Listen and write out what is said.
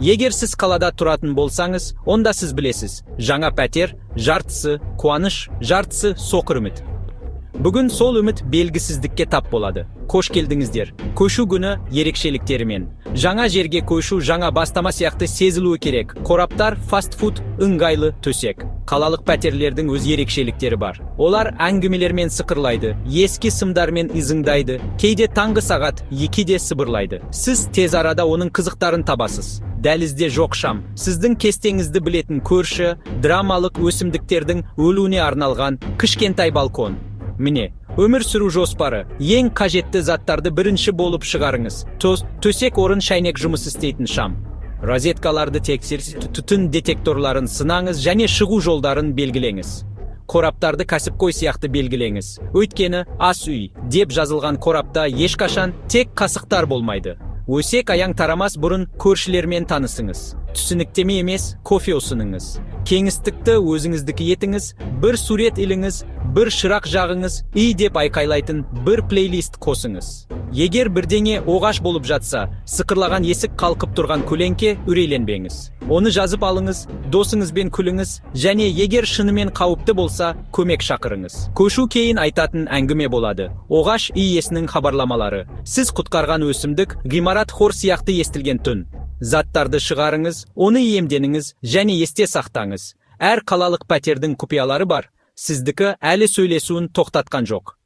Егер сіз қалада тұратын болсаңыз, онда сіз білесіз, жаңа пәтер, жартысы қуаныш, жартысы соқыр үміт. Бүгін сол үміт белгісіздікке тап болады. Қош келдіңіздер. Көшу күні ерекшеліктерімен. Жаңа жерге көшу жаңа бастама сияқты сезілуі керек. Қораптар, фастфуд, ыңғайлы төсек. Қалалық пәтерлердің өз ерекшеліктері бар. Олар әңгімелермен сықырлайды, ескі сымдармен ызыңдайды, кейде таңғы сағат 2-де сыбырлайды. Сіз тез арада оның қызықтарын табасыз. Дәлізде жоқ шам, сіздің кестеңізді білетін көрші, драмалық өсімдіктердің өлуіне арналған кішкентай балкон. Міне, өмір сүру жоспары. Ең қажетті заттарды бірінші болып шығарыңыз. Төсек орын, шайнек, жұмыс істейтін шам. Розеткаларды тексеріңіз, түтін детекторларын сынаңыз және шығу жолдарын белгілеңіз. Қораптарды кәсіпқой сияқты белгілеңіз. Өйткені ас үй деп жазылған қорапта ешқашан тек қасықтар болмайды. Өсек аяң тарамас бұрын көршілермен танысыңыз. Түсініктеме емес, кофе ұсыныңыз. Кеңістікті өзіңіздікі етіңіз, бір сурет іліңіз, бір шырақ жағыңыз, үй деп айқайлайтын бір плейлист қосыңыз. Егер бірдеңе оғаш болып жатса, сықырлаған есік қалқып тұрған көлеңке үрейленбеңіз. Оны жазып алыңыз, досыңызбен күліңіз, және егер шынымен қауіпті болса, көмек шақырыңыз. Көшу кейін айтатын әңгіме болады. Оғаш үй иесінің хабарламалары. Сіз құтқарған өсімдік, ғимарат хор сияқты естілген түн. Заттарды шығарыңыз, оны иемденіңіз және есте сақтаңыз. Әр қалалық пәтердің құпиялары бар. Сіздікі әлі сөйлесуін тоқтатқан жоқ.